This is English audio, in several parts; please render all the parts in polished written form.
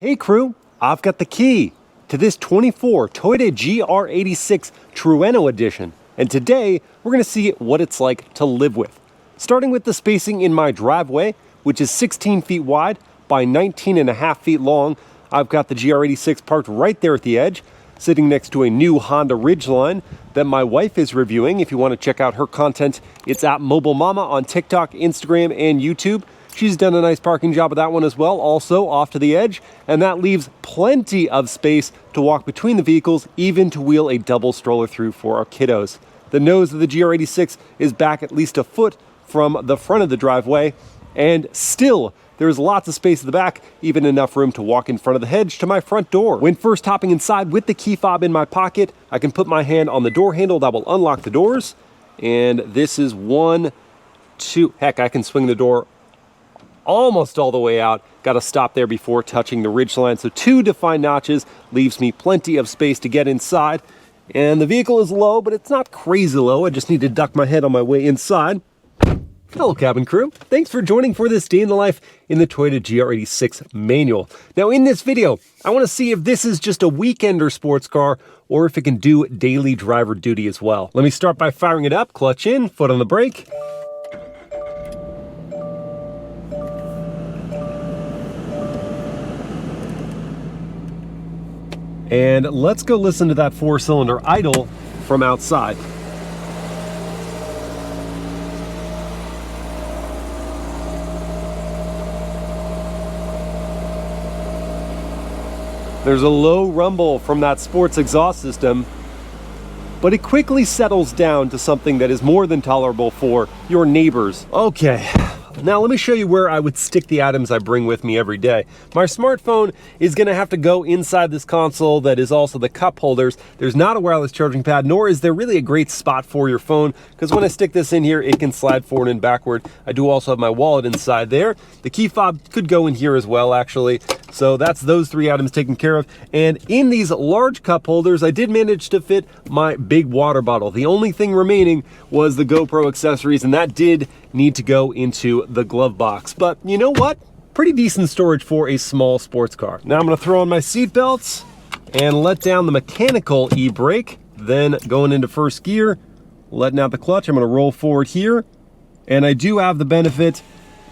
Hey crew, I've got the key to this 24 Toyota GR86 Trueno edition, and today we're going to see what it's like to live with. Starting with the spacing in my driveway, which is 16 feet wide by 19.5 feet long. I've got the GR86 parked right there at the edge, sitting next to a new Honda Ridgeline that my wife is reviewing. If you want to check out her content, it's at Mobile Mama on TikTok, Instagram, and YouTube. She's done a nice parking job of that one as well, also off to the edge, and that leaves plenty of space to walk between the vehicles, even to wheel a double stroller through for our kiddos. The nose of the GR86 is back at least a foot from the front of the driveway, and still there's lots of space at the back, even enough room to walk in front of the hedge to my front door. When first hopping inside with the key fob in my pocket, I can put my hand on the door handle that will unlock the doors, and this is one, two, heck, I can swing the door almost all the way out. Got to stop there before touching the ridgeline. So 2 defined notches leaves me plenty of space to get inside. And the vehicle is low, but it's not crazy low. I just need to duck my head on my way inside. Hello cabin crew. Thanks for joining for this day in the life in the Toyota GR86 manual. Now in this video, I want to see if this is just a weekender sports car or if it can do daily driver duty as well. Let me start by firing it up, clutch in, foot on the brake. And let's go listen to that 4-cylinder idle from outside. There's a low rumble from that sports exhaust system, but it quickly settles down to something that is more than tolerable for your neighbors. Okay. Now let me show you where I would stick the items I bring with me every day. My smartphone is going to have to go inside this console that is also the cup holders. There's not a wireless charging pad, nor is there really a great spot for your phone, because when I stick this in here, it can slide forward and backward. I do also have my wallet inside there. The key fob could go in here as well, actually. So that's those 3 items taken care of. And in these large cup holders, I did manage to fit my big water bottle. The only thing remaining was the GoPro accessories, and that did need to go into the glove box. But you know what? Pretty decent storage for a small sports car. Now I'm gonna throw on my seat belts and let down the mechanical e-brake, then going into first gear, letting out the clutch. I'm gonna roll forward here, and I do have the benefit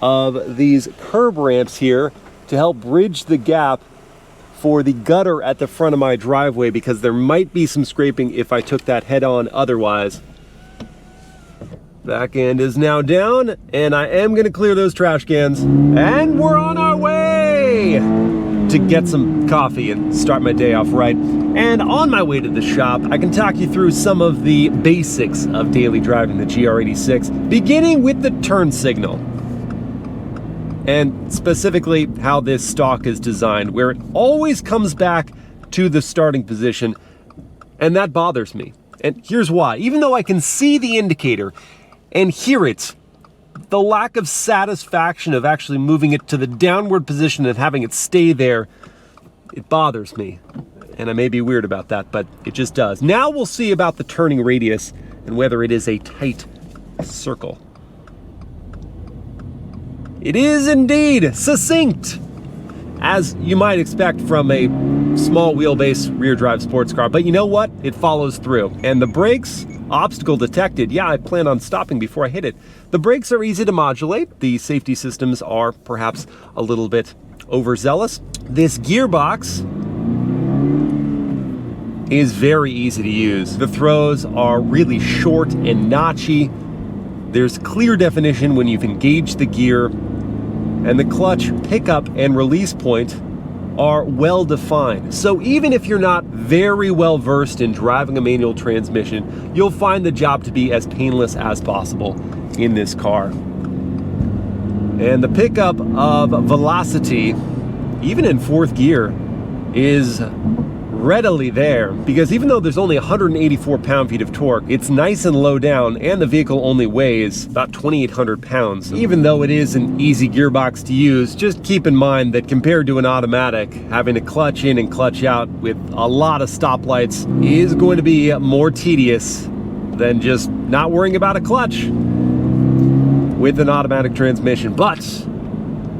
of these curb ramps here to help bridge the gap for the gutter at the front of my driveway, because there might be some scraping if I took that head on otherwise. Back end is now down, and I am gonna clear those trash cans. And we're on our way to get some coffee and start my day off right. And on my way to the shop, I can talk you through some of the basics of daily driving the GR86, beginning with the turn signal. And specifically how this stock is designed, where it always comes back to the starting position, and that bothers me. And here's why. Even though I can see the indicator and hear it, the lack of satisfaction of actually moving it to the downward position and having it stay there, it bothers me. And I may be weird about that, but it just does. Now we'll see about the turning radius and whether it is a tight circle. It is indeed succinct, as you might expect from a small wheelbase rear drive sports car. But you know what? It follows through. And the brakes, obstacle detected. Yeah, I plan on stopping before I hit it. The brakes are easy to modulate. The safety systems are perhaps a little bit overzealous. This gearbox is very easy to use. The throws are really short and notchy. There's clear definition when you've engaged the gear, and the clutch pickup and release point are well defined. So even if you're not very well versed in driving a manual transmission, you'll find the job to be as painless as possible in this car. And the pickup of velocity, even in 4th gear, is readily there, because even though there's only 184 pound-feet of torque, it's nice and low down, and the vehicle only weighs about 2,800 pounds. Even though it is an easy gearbox to use, just keep in mind that compared to an automatic, having to clutch in and clutch out with a lot of stoplights is going to be more tedious than just not worrying about a clutch with an automatic transmission. But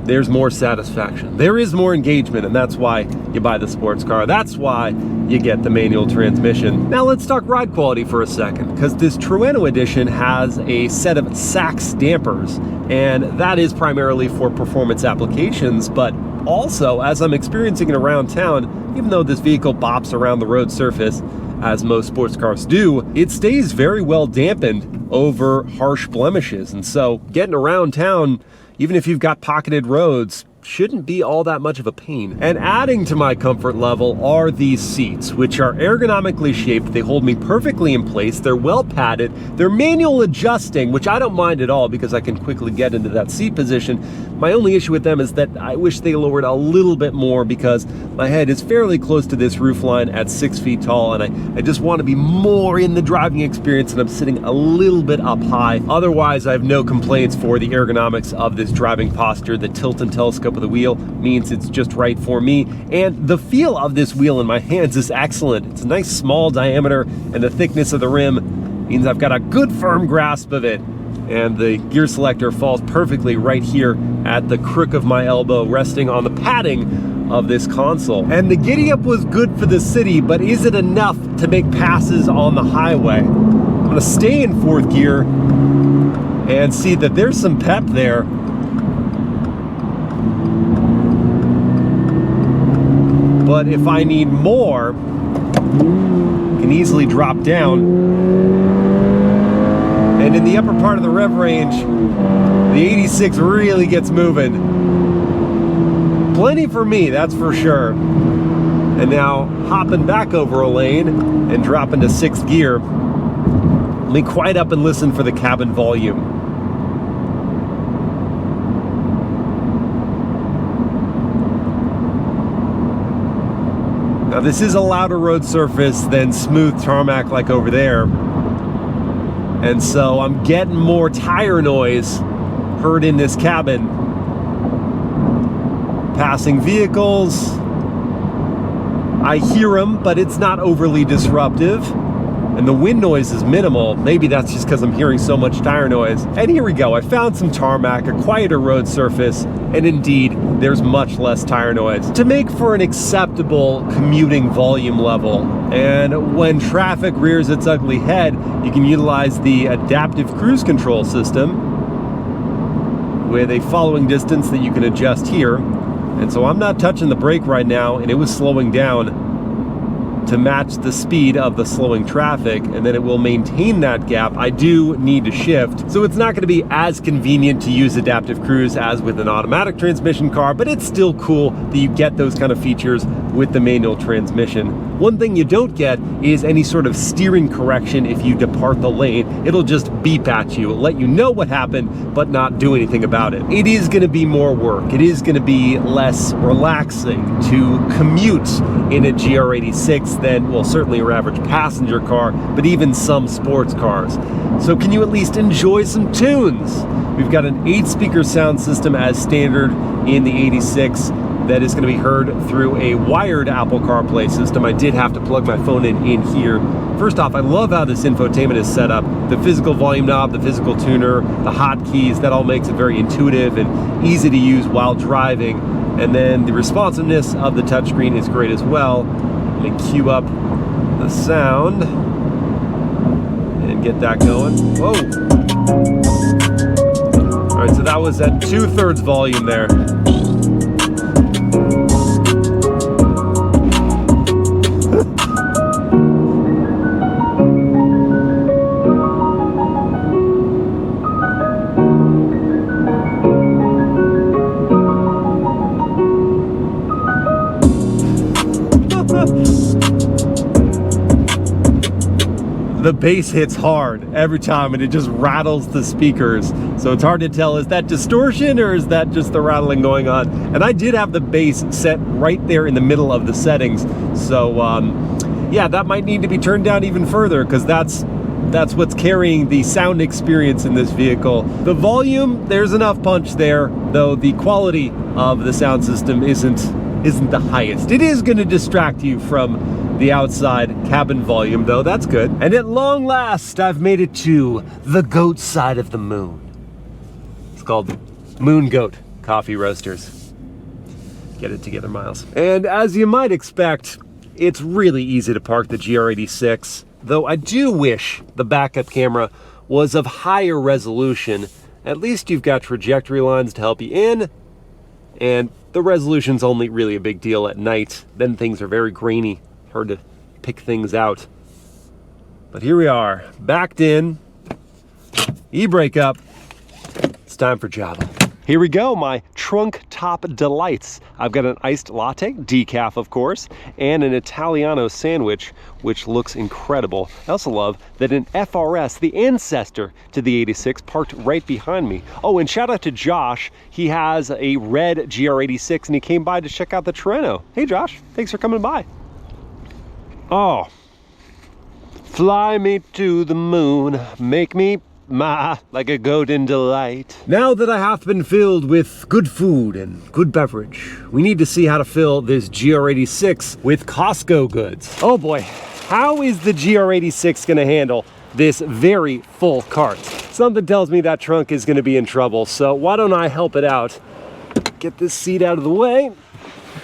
there's more satisfaction. There is more engagement, and that's why you buy the sports car. That's why you get the manual transmission. Now let's talk ride quality for a second, because this Trueno edition has a set of Sachs dampers, and that is primarily for performance applications, but also, as I'm experiencing it around town, even though this vehicle bops around the road surface, as most sports cars do, it stays very well dampened over harsh blemishes. And so getting around town, even if you've got pocketed roads, shouldn't be all that much of a pain. And adding to my comfort level are these seats, which are ergonomically shaped. They hold me perfectly in place. They're well padded. They're manual adjusting, which I don't mind at all because I can quickly get into that seat position. My only issue with them is that I wish they lowered a little bit more because my head is fairly close to this roofline at 6 feet tall, and I just want to be more in the driving experience, and I'm sitting a little bit up high. Otherwise, I have no complaints for the ergonomics of this driving posture. The tilt and telescope of the wheel means it's just right for me, and the feel of this wheel in my hands is excellent. It's a nice small diameter, and the thickness of the rim means I've got a good firm grasp of it. And the gear selector falls perfectly right here at the crook of my elbow, resting on the padding of this console. And the giddy up was good for the city, but is it enough to make passes on the highway? I'm gonna stay in fourth gear and see that there's some pep there. But if I need more, I can easily drop down. And in the upper part of the rev range, the 86 really gets moving. Plenty for me, that's for sure. And now hopping back over a lane and dropping to sixth gear. Let me quiet up and listen for the cabin volume. Now this is a louder road surface than smooth tarmac like over there. And so I'm getting more tire noise heard in this cabin. Passing vehicles, I hear them, but it's not overly disruptive. And the wind noise is minimal. Maybe that's just because I'm hearing so much tire noise. And here we go, I found some tarmac, a quieter road surface, and indeed, there's much less tire noise to make for an acceptable commuting volume level. And when traffic rears its ugly head, you can utilize the adaptive cruise control system with a following distance that you can adjust here. And so I'm not touching the brake right now, and it was slowing down to match the speed of the slowing traffic, and then it will maintain that gap. I do need to shift, so it's not going to be as convenient to use adaptive cruise as with an automatic transmission car, but it's still cool that you get those kind of features with the manual transmission. One thing you don't get is any sort of steering correction if you depart the lane. It'll just beep at you, let you know what happened, but not do anything about it. It is going to be more work. It is going to be less relaxing to commute in a GR86 than, well, certainly your average passenger car, but even some sports cars. So can you at least enjoy some tunes? We've got an 8-speaker sound system as standard in the 86 that is going to be heard through a wired Apple CarPlay system. I did have to plug my phone in here. First off, I love how this infotainment is set up. The physical volume knob, the physical tuner, the hotkeys, that all makes it very intuitive and easy to use while driving. And then the responsiveness of the touchscreen is great as well. Let me cue up the sound and get that going. Whoa! All right, so that was at 2/3 volume there. The bass hits hard every time, and it just rattles the speakers. So it's hard to tell, is that distortion or is that just the rattling going on? And I did have the bass set right there in the middle of the settings. So yeah, that might need to be turned down even further, because that's what's carrying the sound experience in this vehicle. The volume, there's enough punch there, though the quality of the sound system isn't the highest. It is going to distract you from the outside cabin volume, though. That's good. And at long last, I've made it to the goat side of the moon. It's called Moon Goat, coffee roasters. Get it together, Miles. And as you might expect, it's really easy to park the GR86, though I do wish the backup camera was of higher resolution. At least you've got trajectory lines to help you in, and the resolution's only really a big deal at night. Then things are very grainy, hard to pick things out. But here we are, backed in, e-brake up. It's time for Java. Here we go, my trunk top delights. I've got an iced latte, decaf of course, and an Italiano sandwich, which looks incredible. I also love that an FRS, the ancestor to the 86, parked right behind me. Oh, and shout out to Josh. He has a red GR86 and he came by to check out the Trueno. Hey Josh, thanks for coming by. Oh, fly me to the moon, make me like a golden delight. Now that I have been filled with good food and good beverage, we need to see how to fill this GR86 with Costco goods. Oh boy, how is the GR86 gonna handle this very full cart? Something tells me that trunk is gonna be in trouble, so why don't I help it out? Get this seat out of the way,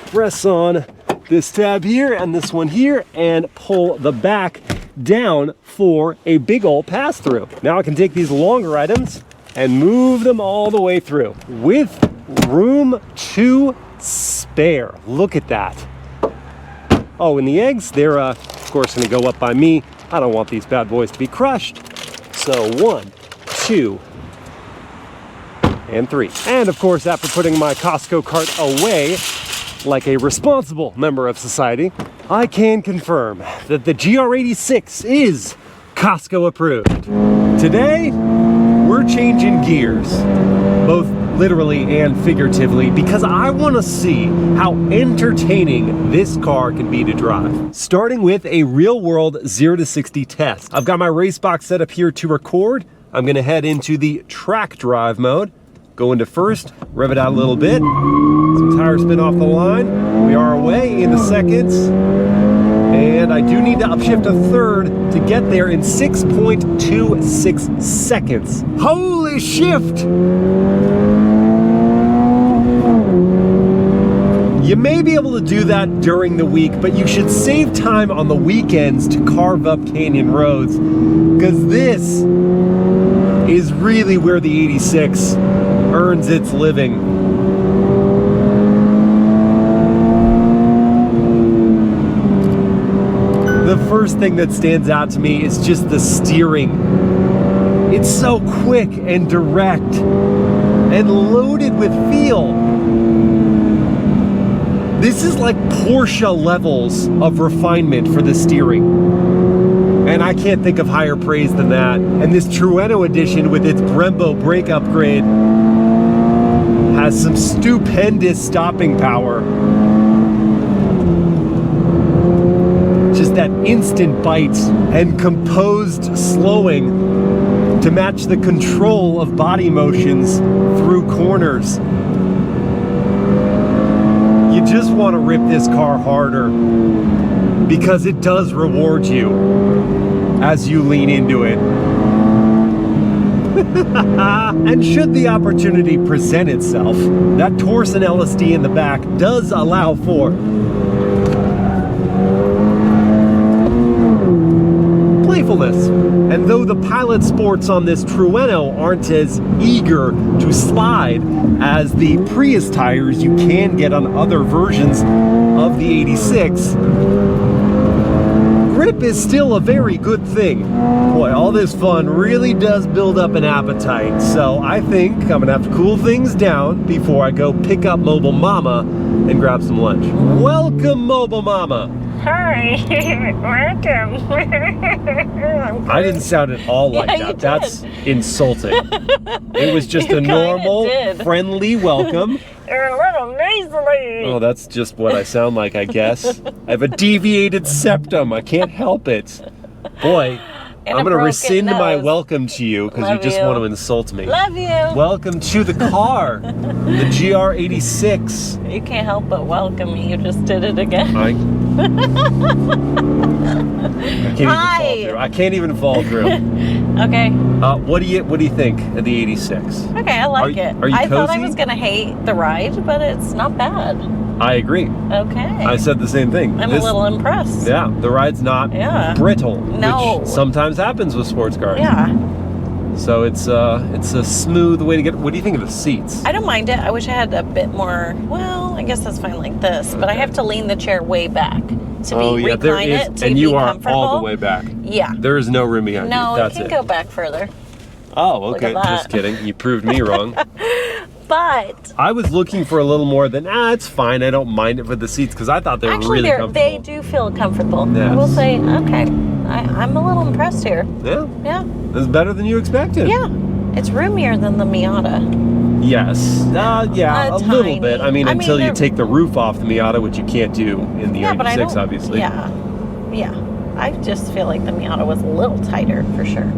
press on this tab here and this one here, and pull the back down for a big old pass-through. Now I can take these longer items and move them all the way through with room to spare. Look at that. Oh, and the eggs, they're of course gonna go up by me. I don't want these bad boys to be crushed. So 1, 2, and 3. And of course, after putting my Costco cart away, like a responsible member of society, I can confirm that the GR86 is Costco approved. Today, we're changing gears, both literally and figuratively, because I want to see how entertaining this car can be to drive. Starting with a real-world 0 to 60 test. I've got my race box set up here to record. I'm going to head into the track drive mode. Go into first, rev it out a little bit, some tire spin off the line. We are away into seconds, and I do need to upshift a third to get there in 6.26 seconds. Holy shift! You may be able to do that during the week, but you should save time on the weekends to carve up canyon roads, because this is really where the 86 earns its living. The first thing that stands out to me is just the steering. It's so quick and direct and loaded with feel. This is like Porsche levels of refinement for the steering. And I can't think of higher praise than that. And this Trueno edition with its Brembo brake upgrade has some stupendous stopping power. Just that instant bite and composed slowing to match the control of body motions through corners. You just want to rip this car harder because it does reward you as you lean into it. And should the opportunity present itself, that Torsen LSD in the back does allow for playfulness. And though the pilot sports on this Trueno aren't as eager to slide as the Prius tires you can get on other versions of the 86, grip is still a very good thing. Boy, all this fun really does build up an appetite, so I think I'm gonna have to cool things down before I go pick up Mobile Mama and grab some lunch. Welcome, Mobile Mama. Hi, welcome. I didn't sound at all like that. You did. That's insulting. It was just You a normal, did. friendly welcome. You're a little nasally. Oh, that's just what I sound like, I guess. I have a deviated septum. I can't help it. Boy, And I'm a going to broken rescind my nose. welcome to you because you Love just you. want to insult me. Love you. Welcome to the car, the GR86. You can't help but welcome me. You just did it again. I can't even Hi. fall through. I can't even fall through. Okay. What do you think of the 86? Okay, I like it. Are you I thought I cozy? was gonna hate the ride, but it's not bad. I agree. Okay. I said the same thing. I'm a little impressed. Yeah, the ride's not brittle, No. which sometimes happens with sports cars. Yeah. So it's a smooth way to get. What do you think of the seats? I don't mind it. I wish I had a bit more. Well, I guess that's fine like this, but I have to lean the chair way back to recline it to and be you are comfortable. all the way back. Yeah. There is no room behind you. No, That's it can it. go back further. Oh, okay. Look at Just that. kidding. You proved me wrong. But I was looking for a little more than, it's fine. I don't mind it for the seats because I thought they were actually, really comfortable. they do feel comfortable. Yes. I will say, okay, I'm a little impressed here. Yeah. Yeah. It's better than you expected. Yeah. It's roomier than the Miata. Yes. Yeah, a little tiny. bit. I mean, until you take the roof off the Miata, which you can't do in the Yeah, but I 86, don't, obviously. Yeah. Yeah. I just feel like the Miata was a little tighter for sure.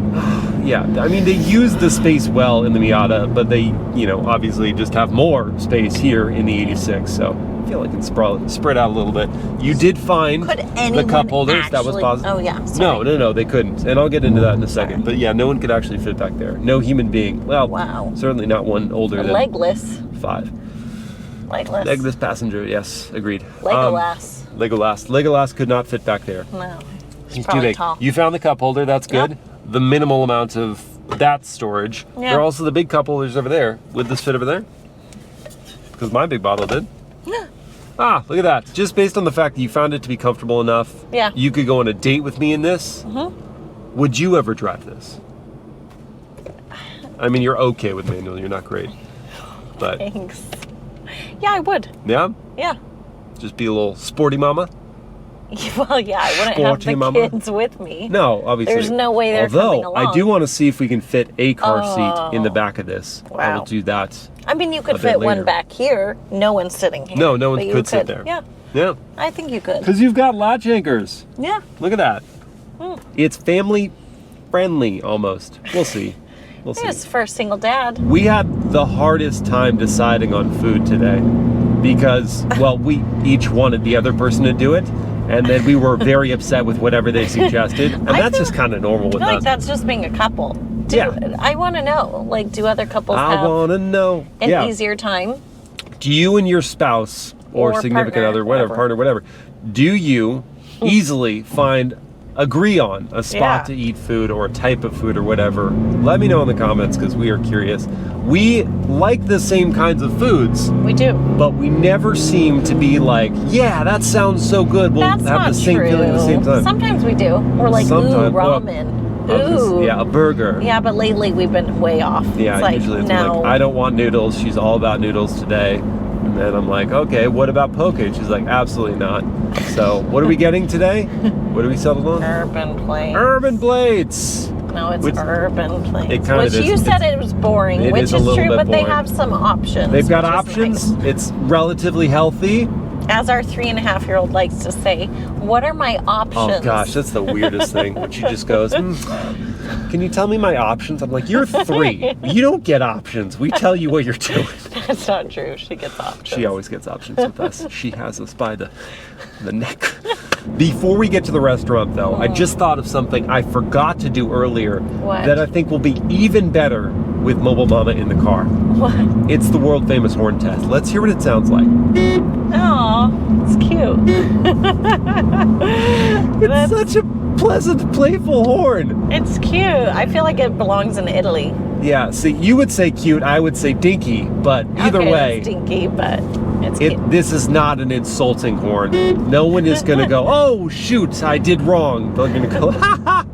Yeah, I mean, they use the space well in the Miata, but they, obviously just have more space here in the 86. So I feel like it's spread out a little bit. You did find Could the anyone cup holders. That was actually- positive. Oh, yeah, sorry. No, they couldn't. And I'll get into that in a second. But yeah, no one could actually fit back there. No human being. Well, Wow. certainly not one older than Legless. 5. Legless. Legless passenger, yes, agreed. Legolas. Legolas could not fit back there. No. He's too probably big. tall. You found the cup holder, that's good. Yep. The minimal amount of that storage. Yeah. There are also the big cup holders over there. Would this fit over there? Because my big bottle did. Ah, look at that. Just based on the fact that you found it to be comfortable enough, Yeah. you could go on a date with me in this. Would you ever drive this? I mean, you're okay with manual, you're not great. But Thanks. Yeah, I would. yeah, Yeah. just be a little sporty mama. Well, yeah, I wouldn't Sporty have the mama. kids with me. No, obviously. There's no way they're coming Although, I along. do want to see if we can fit a car seat in the back of this. I Wow. will do that. I mean, you could a bit fit one later. back here. No one's sitting here. No, no one but you could sit there. Yeah, Yeah. I think you could. Because you've got latch anchors. Yeah. Look at that. Hmm. It's family friendly almost. We'll see. We'll see. It's for a single dad. We had the hardest time deciding on food today because, well, we each wanted the other person to do it. And then we were very upset with whatever they suggested. And I that's feel- just kind of normal I with feel like us. that's just being a couple. Yeah. I want to know, like, do other couples I have want to know. an Yeah. easier time? Do you and your spouse or significant partner, other, whatever, whatever. partner, whatever, do you easily agree on a spot Yeah. to eat food or a type of food or whatever? Let me know in the comments because we are curious. We like the same kinds of foods, We do. but we never seem to be like, yeah, that sounds so good. We'll That's have not the same true. feeling at the same time. Sometimes we do. We're like, Sometimes, ooh, well, ramen. Obviously, Ooh. yeah, a burger. Yeah, but lately we've been way off. Yeah, it's like, usually it's no. like, I don't want noodles. She's all about noodles today. And then I'm like, okay, what about poke? She's like, absolutely not. So what are we getting today? What do we settle on? Urban Plates. Urban Blades. No, it's Which- Urban Plates. It kind Which of is. you said It's- it was boring, it which is a is little true, bit but they boring. have some options. They've got which is options. nice. It's relatively healthy. As our 3.5-year-old likes to say, what are my options? Oh gosh, that's the weirdest thing. When she just goes, can you tell me my options? I'm like, you're 3. You don't get options. We tell you what you're doing. That's not true. She gets options. She always gets options with us. She has us by the neck. Before we get to the restaurant, though, I just thought of something I forgot to do earlier What? that I think will be even better with Mobile Mama in the car. What? It's the world famous horn test. Let's hear what it sounds like. Aw, it's cute. It's such a pleasant, playful horn. It's cute. I feel like it belongs in Italy. Yeah, see, you would say cute, I would say dinky, but either Okay, way, it's stinky, but it's cute. this is not an insulting horn. No one is going to go, oh, shoot, I did wrong. They're going to go, ha ha.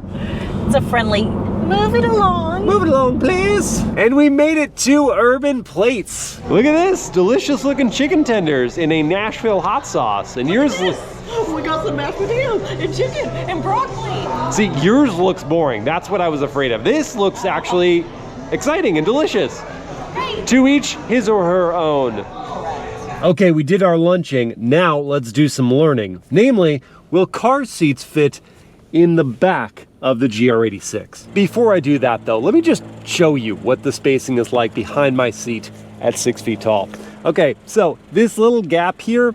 It's a friendly, move it along. Move it along, please. And we made it to Urban Plates. Look at this, delicious looking chicken tenders in a Nashville hot sauce. And yours looks, We got some mashed potatoes and chicken and broccoli. see, yours looks boring. That's what I was afraid of. This looks actually exciting and delicious. Right. To each his or her own. Okay, we did our lunching. Now let's do some learning. Namely, will car seats fit in the back of the GR86? Before I do that though, let me just show you what the spacing is like behind my seat at 6 feet tall. Okay, so this little gap here,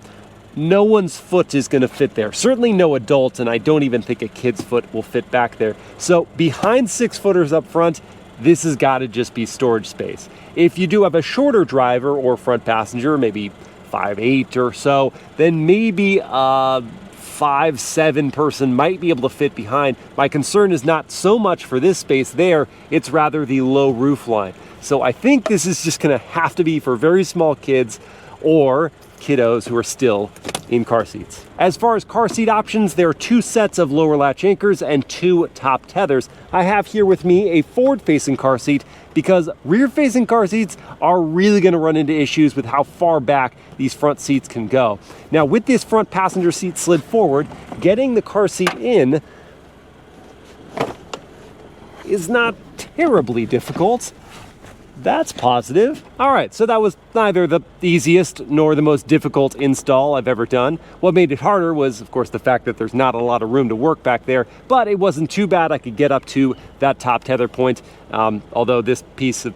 no one's foot is going to fit there. Certainly no adult, and I don't even think a kid's foot will fit back there. So behind 6-footers up front, this has got to just be storage space. If you do have a shorter driver or front passenger, maybe 5'8" or so, then maybe a 5'7" person might be able to fit behind. My concern is not so much for this space there, it's rather the low roof line. So I think this is just going to have to be for very small kids or kiddos who are still in car seats. As far as car seat options, there are 2 sets of lower latch anchors and 2 top tethers. I have here with me a forward-facing car seat because rear-facing car seats are really going to run into issues with how far back these front seats can go. Now, with this front passenger seat slid forward, getting the car seat in is not terribly difficult. That's positive. All right, so that was neither the easiest nor the most difficult install I've ever done. What made it harder was, of course, the fact that there's not a lot of room to work back there, but it wasn't too bad. I could get up to that top tether point, although this piece of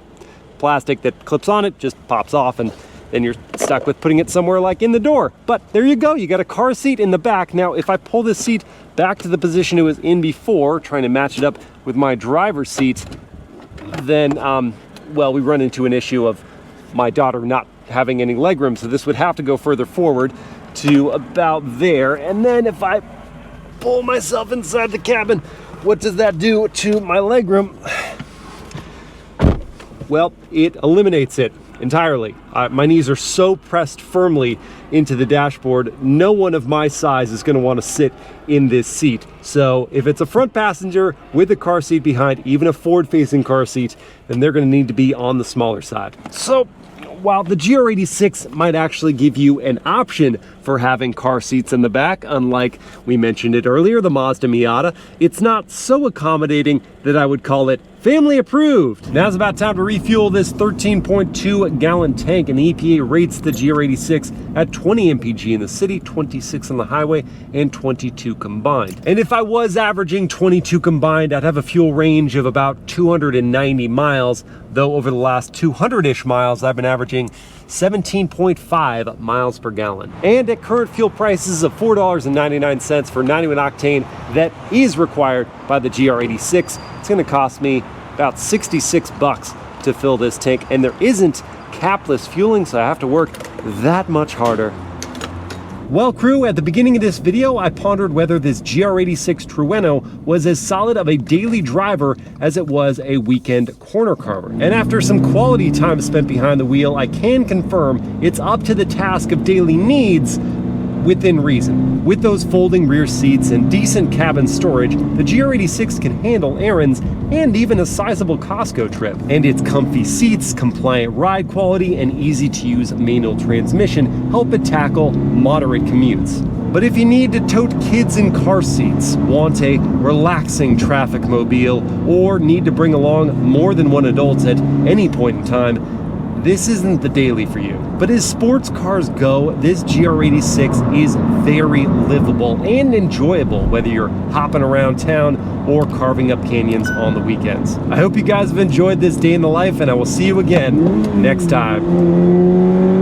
plastic that clips on it just pops off, and then you're stuck with putting it somewhere like in the door. But there you go, you got a car seat in the back. Now, if I pull this seat back to the position it was in before, trying to match it up with my driver's seat, then well, we run into an issue of my daughter not having any legroom, so this would have to go further forward to about there. And then if I pull myself inside the cabin, what does that do to my legroom? Well, it eliminates it entirely. My knees are so pressed firmly into the dashboard, no one of my size is going to want to sit in this seat. So if it's a front passenger with a car seat behind, even a forward-facing car seat, then they're going to need to be on the smaller side. So while the GR86 might actually give you an option for having car seats in the back, unlike we mentioned it earlier, the Mazda Miata, it's not so accommodating that I would call it family approved. Now it's about time to refuel this 13.2 gallon tank, and the EPA rates the GR86 at 20 mpg in the city, 26 on the highway, and 22 combined. And if I was averaging 22 combined, I'd have a fuel range of about 290 miles, though over the last 200-ish miles, I've been averaging 17.5 miles per gallon. And at current fuel prices of $4.99 for 91 octane that is required by the GR86, it's gonna cost me about 66 bucks to fill this tank, and there isn't capless fueling, so I have to work that much harder. Well, crew, at the beginning of this video, I pondered whether this GR86 Trueno was as solid of a daily driver as it was a weekend corner carver. And after some quality time spent behind the wheel, I can confirm it's up to the task of daily needs within reason. With those folding rear seats and decent cabin storage, the GR86 can handle errands and even a sizable Costco trip. And its comfy seats, compliant ride quality, and easy-to-use manual transmission help it tackle moderate commutes. But if you need to tote kids in car seats, want a relaxing traffic mobile, or need to bring along more than one adult at any point in time, this isn't the daily for you. But as sports cars go, this GR86 is very livable and enjoyable, whether you're hopping around town or carving up canyons on the weekends. I hope you guys have enjoyed this day in the life, and I will see you again next time.